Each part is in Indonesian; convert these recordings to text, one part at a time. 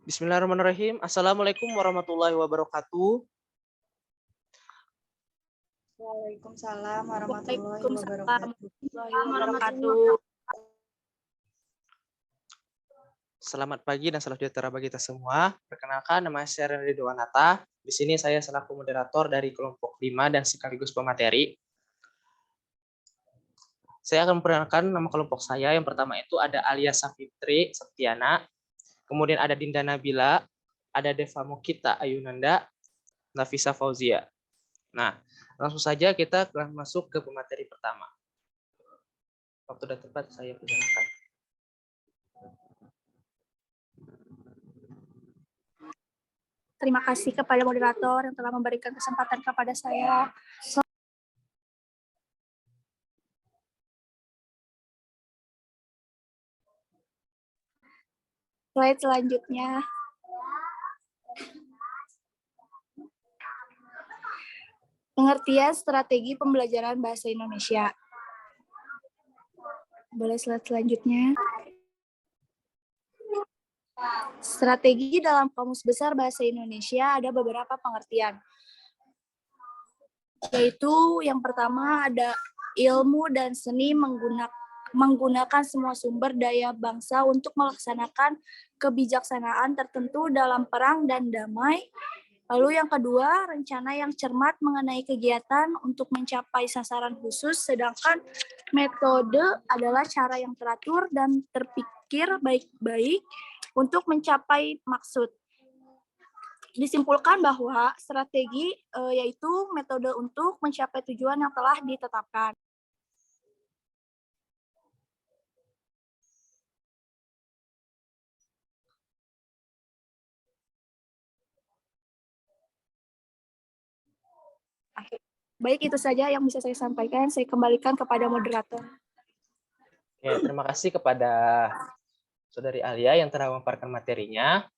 Bismillahirrahmanirrahim. Assalamualaikum warahmatullahi wabarakatuh. Waalaikumsalam warahmatullahi Waalaikumsalam wabarakatuh. warahmatullahi wabarakatuh. Selamat pagi dan salam sejahtera bagi kita semua. Perkenalkan, nama saya Ridwanata. Di sini saya selaku moderator dari kelompok 5 dan sekaligus pemateri. Saya akan memperkenalkan nama kelompok saya. Yang pertama itu ada Alia Safitri Septiana, kemudian ada Dinda Nabila, ada Deva Mukita Ayunanda, Nafisa Fauzia. Nah, langsung saja kita telah masuk ke pemateri pertama. Waktu dan tempat saya persilakan. Terima kasih kepada moderator yang telah memberikan kesempatan kepada saya. Slide selanjutnya. Pengertian strategi pembelajaran bahasa Indonesia. Boleh slide selanjutnya. Strategi dalam Kamus Besar Bahasa Indonesia ada beberapa pengertian. Yaitu yang pertama ada ilmu dan seni menggunakan semua sumber daya bangsa untuk melaksanakan kebijaksanaan tertentu dalam perang dan damai. Lalu yang kedua, rencana yang cermat mengenai kegiatan untuk mencapai sasaran khusus, sedangkan metode adalah cara yang teratur dan terpikir baik-baik untuk mencapai maksud. Disimpulkan bahwa strategi yaitu metode untuk mencapai tujuan yang telah ditetapkan. Baik, itu saja yang bisa saya sampaikan. Saya kembalikan kepada moderator. Ya, terima kasih kepada Saudari Alia yang telah memaparkan materinya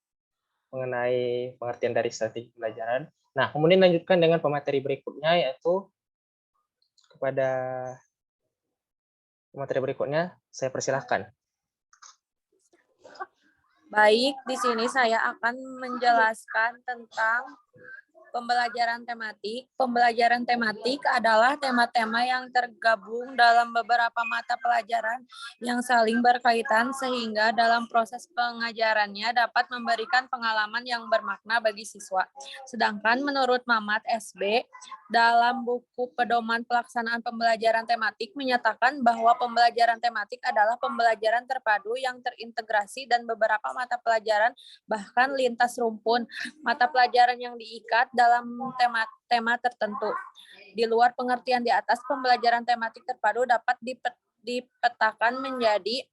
mengenai pengertian dari strategi pembelajaran. Nah, kemudian lanjutkan dengan pemateri berikutnya, yaitu kepada pemateri berikutnya, saya persilahkan. Baik, di sini saya akan menjelaskan tentang pembelajaran tematik. Pembelajaran tematik adalah tema-tema yang tergabung dalam beberapa mata pelajaran yang saling berkaitan sehingga dalam proses pengajarannya dapat memberikan pengalaman yang bermakna bagi siswa. Sedangkan menurut Mamat SB, dalam buku Pedoman Pelaksanaan Pembelajaran Tematik menyatakan bahwa pembelajaran tematik adalah pembelajaran terpadu yang terintegrasi dan beberapa mata pelajaran bahkan lintas rumpun mata pelajaran yang diikat dalam tema tertentu. Di luar pengertian di atas, pembelajaran tematik terpadu dapat dipetakan menjadi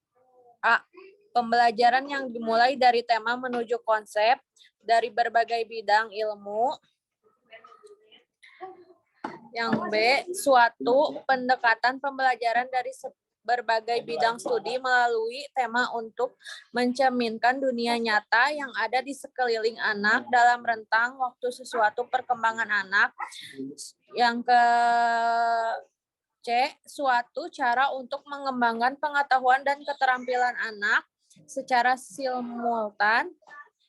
A. Pembelajaran yang dimulai dari tema menuju konsep dari berbagai bidang ilmu. Yang B. Suatu pendekatan pembelajaran dari berbagai bidang studi melalui tema untuk mencerminkan dunia nyata yang ada di sekeliling anak dalam rentang waktu sesuatu perkembangan anak. Yang ke C, suatu cara untuk mengembangkan pengetahuan dan keterampilan anak secara simultan.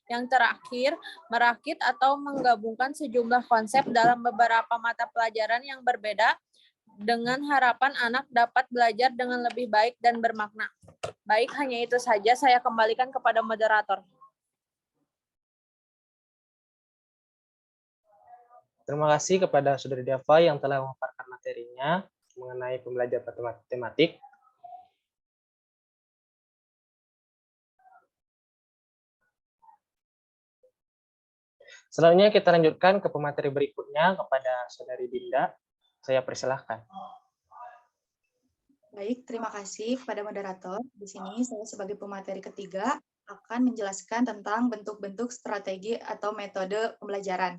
Yang terakhir, merakit atau menggabungkan sejumlah konsep dalam beberapa mata pelajaran yang berbeda dengan harapan anak dapat belajar dengan lebih baik dan bermakna. Baik, hanya itu saja. Saya kembalikan kepada moderator. Terima kasih kepada Saudari Deva yang telah memaparkan materinya mengenai pembelajaran tematik. Selanjutnya kita lanjutkan ke pemateri berikutnya kepada Saudari Dinda. Saya persilahkan. Baik, terima kasih kepada moderator. Di sini saya sebagai pemateri ketiga akan menjelaskan tentang bentuk-bentuk strategi atau metode pembelajaran.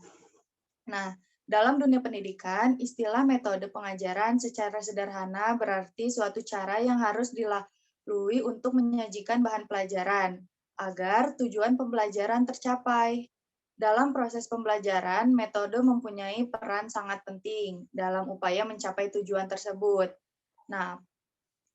Nah, dalam dunia pendidikan, istilah metode pengajaran secara sederhana berarti suatu cara yang harus dilalui untuk menyajikan bahan pelajaran agar tujuan pembelajaran tercapai. Dalam proses pembelajaran, metode mempunyai peran sangat penting dalam upaya mencapai tujuan tersebut. Nah,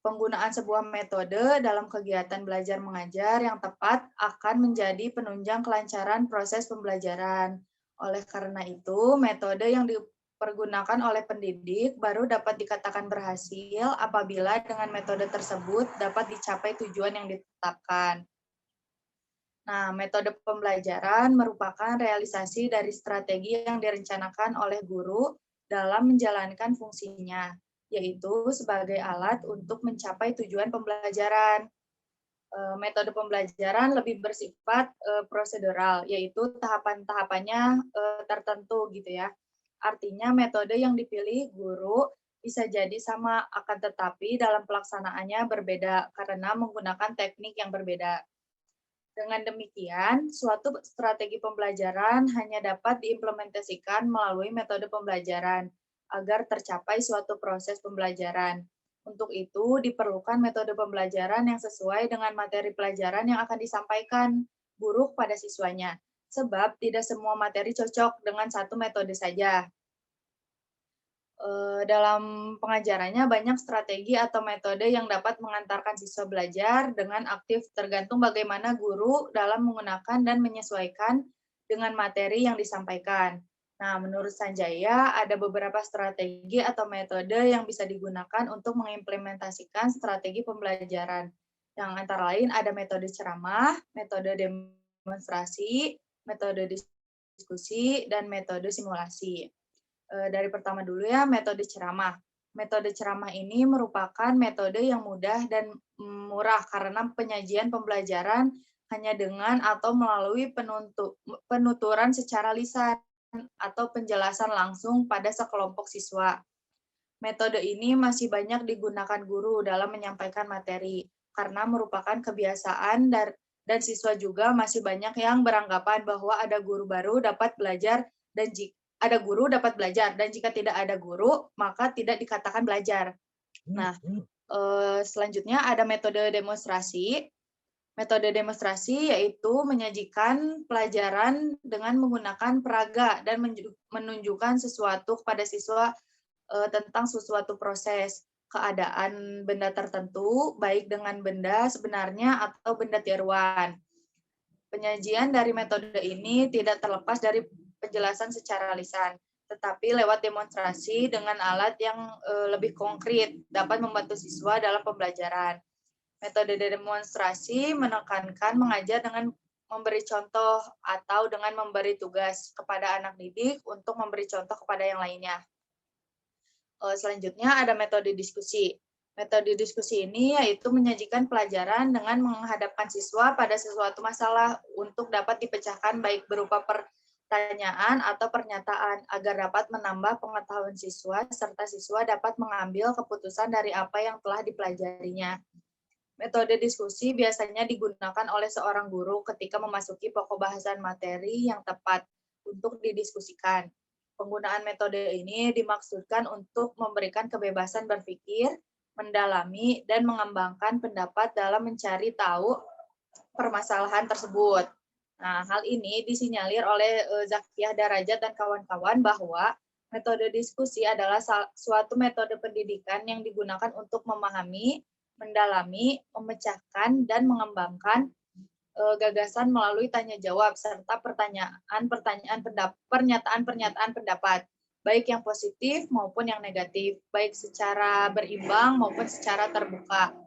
Penggunaan sebuah metode dalam kegiatan belajar mengajar yang tepat akan menjadi penunjang kelancaran proses pembelajaran. Oleh karena itu, metode yang dipergunakan oleh pendidik baru dapat dikatakan berhasil apabila dengan metode tersebut dapat dicapai tujuan yang ditetapkan. Nah, metode pembelajaran merupakan realisasi dari strategi yang direncanakan oleh guru dalam menjalankan fungsinya, yaitu sebagai alat untuk mencapai tujuan pembelajaran. Metode pembelajaran lebih bersifat prosedural, yaitu tahapan-tahapannya tertentu gitu ya. Artinya metode yang dipilih guru bisa jadi sama, akan tetapi dalam pelaksanaannya berbeda karena menggunakan teknik yang berbeda. Dengan demikian, suatu strategi pembelajaran hanya dapat diimplementasikan melalui metode pembelajaran agar tercapai suatu proses pembelajaran. Untuk itu, diperlukan metode pembelajaran yang sesuai dengan materi pelajaran yang akan disampaikan guru pada siswanya, sebab tidak semua materi cocok dengan satu metode saja. Dalam pengajarannya banyak strategi atau metode yang dapat mengantarkan siswa belajar dengan aktif tergantung bagaimana guru dalam menggunakan dan menyesuaikan dengan materi yang disampaikan. Nah, menurut Sanjaya ada beberapa strategi atau metode yang bisa digunakan untuk mengimplementasikan strategi pembelajaran. Yang antara lain ada metode ceramah, metode demonstrasi, metode diskusi, dan metode simulasi. Dari pertama dulu ya, metode ceramah. Metode ceramah ini merupakan metode yang mudah dan murah karena penyajian pembelajaran hanya dengan atau melalui penuturan secara lisan atau penjelasan langsung pada sekelompok siswa. Metode ini masih banyak digunakan guru dalam menyampaikan materi karena merupakan kebiasaan dan siswa juga masih banyak yang beranggapan bahwa ada guru baru dapat belajar dan ada guru dapat belajar, dan jika tidak ada guru, maka tidak dikatakan belajar. Nah, selanjutnya ada metode demonstrasi. Metode demonstrasi yaitu menyajikan pelajaran dengan menggunakan peraga dan menunjukkan sesuatu kepada siswa tentang sesuatu proses, keadaan benda tertentu, baik dengan benda sebenarnya atau benda tiruan. Penyajian dari metode ini tidak terlepas dari penjelasan secara lisan, tetapi lewat demonstrasi dengan alat yang lebih konkret dapat membantu siswa dalam pembelajaran. Metode demonstrasi menekankan mengajar dengan memberi contoh atau dengan memberi tugas kepada anak didik untuk memberi contoh kepada yang lainnya. Selanjutnya ada metode diskusi. Metode diskusi ini yaitu menyajikan pelajaran dengan menghadapkan siswa pada sesuatu masalah untuk dapat dipecahkan baik berupa pertanyaan atau pernyataan agar dapat menambah pengetahuan siswa serta siswa dapat mengambil keputusan dari apa yang telah dipelajarinya. Metode diskusi biasanya digunakan oleh seorang guru ketika memasuki pokok bahasan materi yang tepat untuk didiskusikan. Penggunaan metode ini dimaksudkan untuk memberikan kebebasan berpikir, mendalami, dan mengembangkan pendapat dalam mencari tahu permasalahan tersebut. Nah, hal ini disinyalir oleh Zakiyah Darajat dan kawan-kawan bahwa metode diskusi adalah suatu metode pendidikan yang digunakan untuk memahami, mendalami, memecahkan, dan mengembangkan gagasan melalui tanya jawab serta pernyataan-pernyataan pendapat, baik yang positif maupun yang negatif, baik secara berimbang maupun secara terbuka.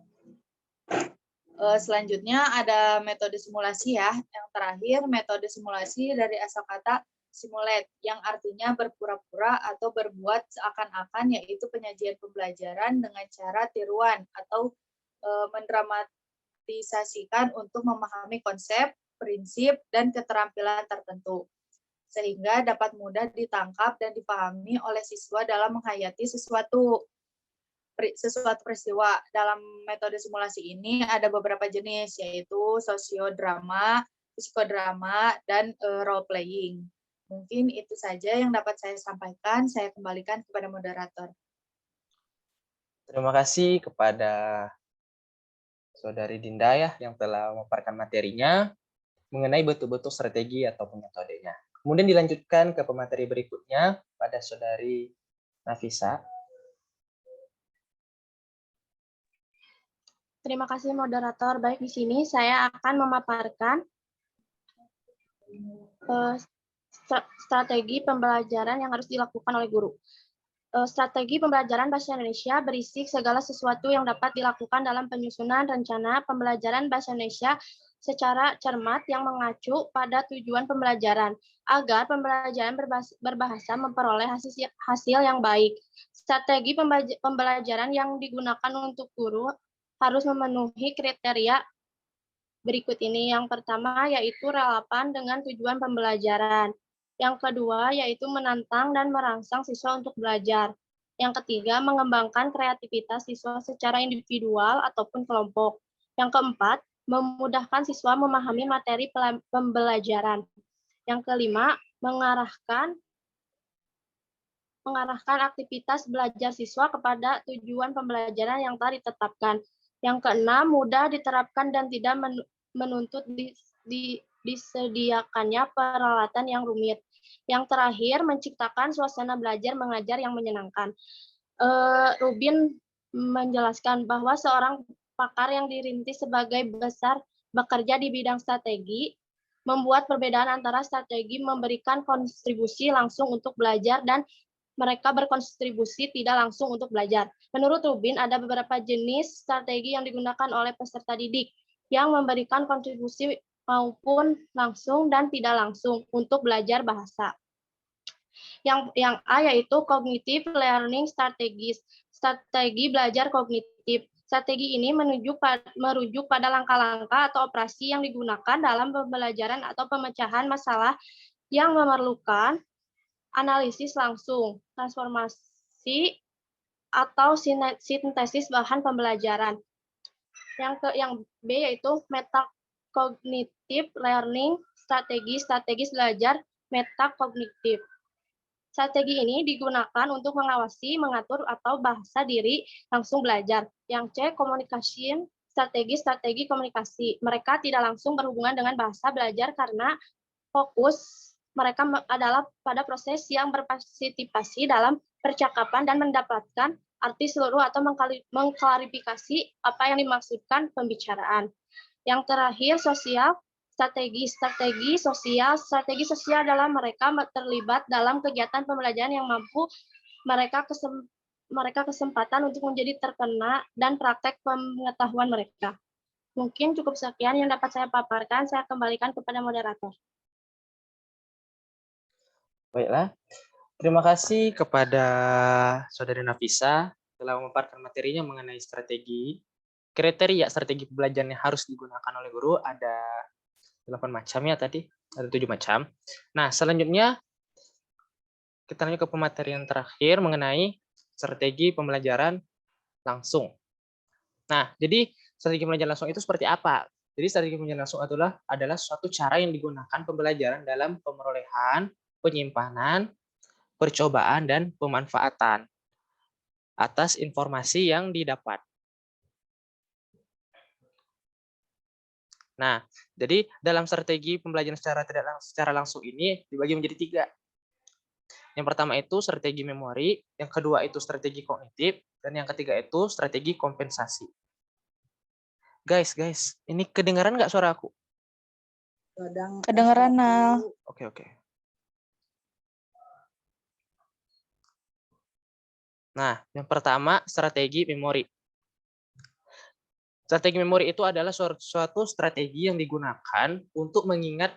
Selanjutnya ada metode simulasi ya. Yang terakhir, metode simulasi dari asal kata simulate, yang artinya berpura-pura atau berbuat seakan-akan, yaitu penyajian pembelajaran dengan cara tiruan atau mendramatisasikan untuk memahami konsep, prinsip, dan keterampilan tertentu, sehingga dapat mudah ditangkap dan dipahami oleh siswa dalam menghayati sesuatu peristiwa. Dalam metode simulasi ini ada beberapa jenis, yaitu sosiodrama, psikodrama, dan role playing. Mungkin itu saja yang dapat saya sampaikan. Saya kembalikan kepada moderator. Terima kasih kepada Saudari Dinda ya yang telah memaparkan materinya mengenai bentuk-bentuk strategi ataupun metodenya. Kemudian dilanjutkan ke pemateri berikutnya pada Saudari Nafisa. Terima kasih moderator. Baik, di sini saya akan memaparkan strategi pembelajaran yang harus dilakukan oleh guru. Strategi pembelajaran bahasa Indonesia berisi segala sesuatu yang dapat dilakukan dalam penyusunan rencana pembelajaran bahasa Indonesia secara cermat yang mengacu pada tujuan pembelajaran, agar pembelajaran berbahasa memperoleh hasil yang baik. Strategi pembelajaran yang digunakan untuk guru harus memenuhi kriteria berikut ini. Yang pertama yaitu relevan dengan tujuan pembelajaran. Yang kedua yaitu menantang dan merangsang siswa untuk belajar. Yang ketiga, mengembangkan kreativitas siswa secara individual ataupun kelompok. Yang keempat, memudahkan siswa memahami materi pembelajaran. Yang kelima, mengarahkan aktivitas belajar siswa kepada tujuan pembelajaran yang telah ditetapkan. Yang keenam, mudah diterapkan dan tidak menuntut disediakannya peralatan yang rumit. Yang terakhir, menciptakan suasana belajar mengajar yang menyenangkan. Rubin menjelaskan bahwa seorang pakar yang dirintis sebagai besar bekerja di bidang strategi, membuat perbedaan antara strategi memberikan kontribusi langsung untuk belajar dan mereka berkontribusi tidak langsung untuk belajar. Menurut Rubin, ada beberapa jenis strategi yang digunakan oleh peserta didik yang memberikan kontribusi maupun langsung dan tidak langsung untuk belajar bahasa. Yang A yaitu cognitive learning strategies, strategi belajar kognitif. Strategi ini merujuk pada langkah-langkah atau operasi yang digunakan dalam pembelajaran atau pemecahan masalah yang memerlukan analisis langsung, transformasi, atau sintesis bahan pembelajaran. Yang B yaitu metacognitive learning strategi belajar metakognitif. Strategi ini digunakan untuk mengawasi, mengatur, atau bahasa diri langsung belajar. Yang C, communication strategi komunikasi. Mereka tidak langsung berhubungan dengan bahasa belajar karena fokus mereka adalah pada proses yang berpartisipasi dalam percakapan dan mendapatkan arti seluruh atau mengklarifikasi apa yang dimaksudkan pembicaraan. Yang terakhir, sosial strategi sosial. Strategi sosial adalah mereka terlibat dalam kegiatan pembelajaran yang mampu mereka kesempatan untuk menjadi terkena dan praktek pengetahuan mereka. Mungkin cukup sekian yang dapat saya paparkan. Saya kembalikan kepada moderator. Baiklah, terima kasih kepada Saudari Nafisa telah memaparkan materinya mengenai strategi. Kriteria strategi pembelajaran yang harus digunakan oleh guru ada 8 macam ya tadi, ada 7 macam. Nah, selanjutnya kita lanjut ke pematerian terakhir mengenai strategi pembelajaran langsung. Nah, jadi strategi pembelajaran langsung itu seperti apa? Jadi strategi pembelajaran langsung adalah suatu cara yang digunakan pembelajaran dalam pemerolehan, penyimpanan, percobaan, dan pemanfaatan atas informasi yang didapat. Nah, jadi dalam strategi pembelajaran secara langsung ini dibagi menjadi 3. Yang pertama itu strategi memori, yang kedua itu strategi kognitif, dan yang ketiga itu strategi kompensasi. Guys, ini kedengaran nggak suara aku? Kedengaran, Nal. Oke. Nah, yang pertama strategi memori. Strategi memori itu adalah suatu strategi yang digunakan untuk mengingat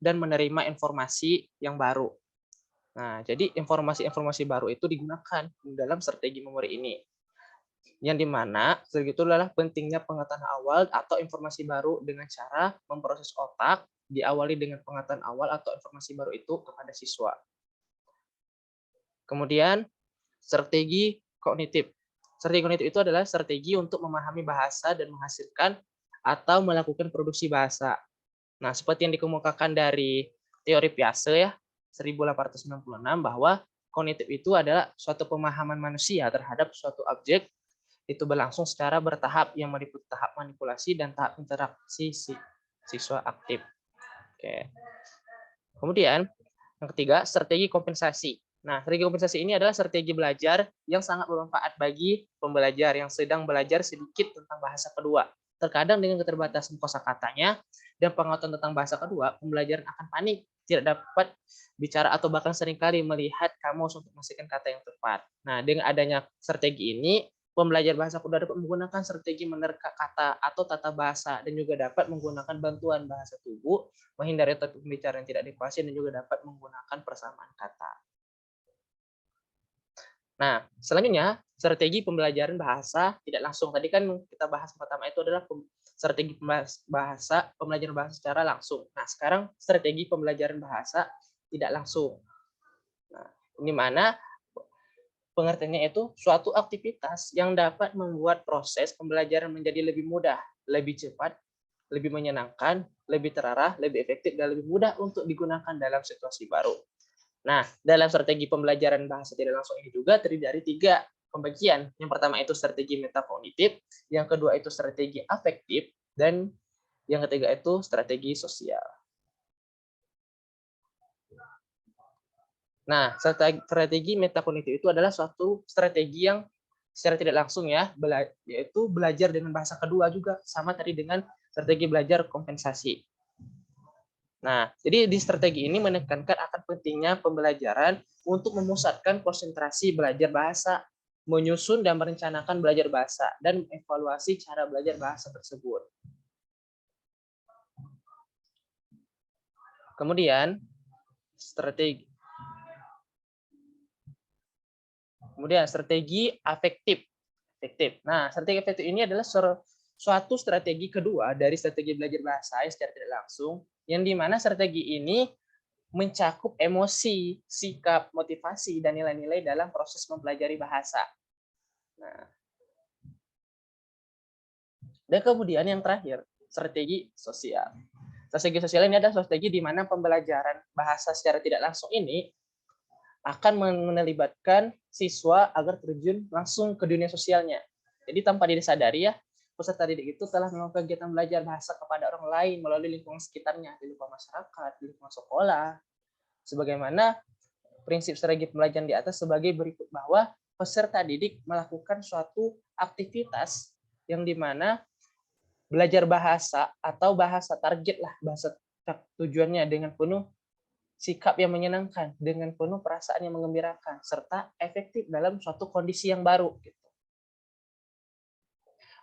dan menerima informasi yang baru. Nah, jadi informasi-informasi baru itu digunakan dalam strategi memori ini. Yang dimana strategi itu adalah pentingnya pengetahuan awal atau informasi baru dengan cara memproses otak, diawali dengan pengetahuan awal atau informasi baru itu kepada siswa. Kemudian, strategi kognitif. Strategi kognitif itu adalah strategi untuk memahami bahasa dan menghasilkan atau melakukan produksi bahasa. Nah, seperti yang dikemukakan dari teori Piaget ya, 1896 bahwa kognitif itu adalah suatu pemahaman manusia terhadap suatu objek itu berlangsung secara bertahap yang meliputi tahap manipulasi dan tahap interaksi siswa aktif. Oke. Kemudian yang ketiga, strategi kompensasi. Nah, strategi kompensasi ini adalah strategi belajar yang sangat bermanfaat bagi pembelajar yang sedang belajar sedikit tentang bahasa kedua. Terkadang dengan keterbatasan kosakatanya dan pengetahuan tentang bahasa kedua, pembelajaran akan panik, tidak dapat bicara atau bahkan seringkali melihat kamus untuk memastikan kata yang tepat. Nah, dengan adanya strategi ini, pembelajar bahasa kedua dapat menggunakan strategi menerka kata atau tata bahasa dan juga dapat menggunakan bantuan bahasa tubuh, menghindari topik pembicaraan yang tidak dipasien dan juga dapat menggunakan persamaan kata. Nah, selanjutnya strategi pembelajaran bahasa tidak langsung. Tadi kan kita bahas pertama itu adalah strategi pembelajaran bahasa secara langsung. Nah, sekarang strategi pembelajaran bahasa tidak langsung. Nah, ini mana pengertiannya itu suatu aktivitas yang dapat membuat proses pembelajaran menjadi lebih mudah, lebih cepat, lebih menyenangkan, lebih terarah, lebih efektif, dan lebih mudah untuk digunakan dalam situasi baru. Nah, dalam strategi pembelajaran bahasa tidak langsung ini juga terdiri dari 3 pembagian. Yang pertama itu strategi metakognitif, yang kedua itu strategi afektif, dan yang ketiga itu strategi sosial. Nah, strategi metakognitif itu adalah suatu strategi yang secara tidak langsung ya, yaitu belajar dengan bahasa kedua juga, sama tadi dengan strategi belajar kompensasi. Nah, jadi di strategi ini menekankan akan pentingnya pembelajaran untuk memusatkan konsentrasi belajar bahasa, menyusun dan merencanakan belajar bahasa, dan evaluasi cara belajar bahasa tersebut. Kemudian, strategi afektif. Nah, strategi afektif ini adalah suatu strategi kedua dari strategi belajar bahasa secara tidak langsung, yang dimana strategi ini mencakup emosi, sikap, motivasi, dan nilai-nilai dalam proses mempelajari bahasa. Nah, dan kemudian yang terakhir, strategi sosial. Strategi sosial ini adalah strategi di mana pembelajaran bahasa secara tidak langsung ini akan melibatkan siswa agar terjun langsung ke dunia sosialnya. Jadi tanpa disadari ya, peserta didik itu telah melakukan kegiatan belajar bahasa kepada orang lain melalui lingkungan sekitarnya, di lingkungan masyarakat, di lingkungan sekolah. Sebagaimana prinsip strategi pembelajaran di atas sebagai berikut, bahwa peserta didik melakukan suatu aktivitas yang dimana belajar bahasa atau bahasa target lah, bahasa tujuannya dengan penuh sikap yang menyenangkan, dengan penuh perasaan yang menggembirakan, serta efektif dalam suatu kondisi yang baru.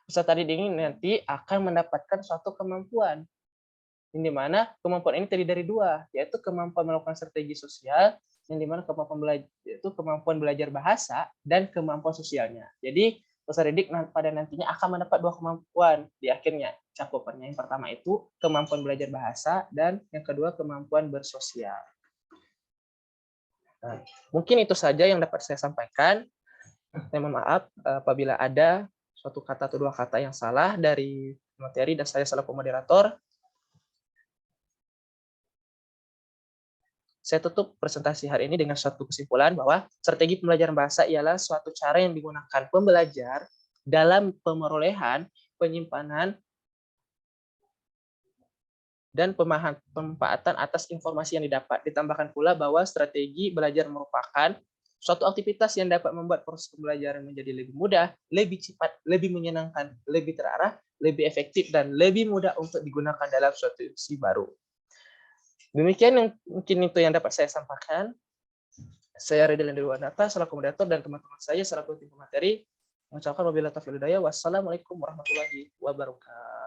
Peserta didik ini nanti akan mendapatkan suatu kemampuan, yang dimana kemampuan ini terdiri dari 2, yaitu kemampuan melakukan strategi sosial, yang dimana kemampuan belajar bahasa dan kemampuan sosialnya. Jadi peserta didik pada nantinya akan mendapat 2 kemampuan di akhirnya cakupannya. Yang pertama itu kemampuan belajar bahasa dan yang kedua kemampuan bersosial. Nah, mungkin itu saja yang dapat saya sampaikan. Saya mohon maaf apabila ada suatu kata atau 2 kata yang salah dari materi dan saya selaku moderator. Saya tutup presentasi hari ini dengan suatu kesimpulan bahwa strategi pembelajaran bahasa ialah suatu cara yang digunakan pembelajar dalam pemerolehan, penyimpanan, dan pemanfaatan atas informasi yang didapat. Ditambahkan pula bahwa strategi belajar merupakan suatu aktivitas yang dapat membuat proses pembelajaran menjadi lebih mudah, lebih cepat, lebih menyenangkan, lebih terarah, lebih efektif, dan lebih mudah untuk digunakan dalam suatu situasi baru. Demikian yang mungkin itu yang dapat saya sampaikan. Saya Ridwan Dewanata selaku moderator dan teman-teman saya selaku tim pemateri mengucapkan wabillahi taufiq wal hidayah. Wassalamualaikum warahmatullahi wabarakatuh.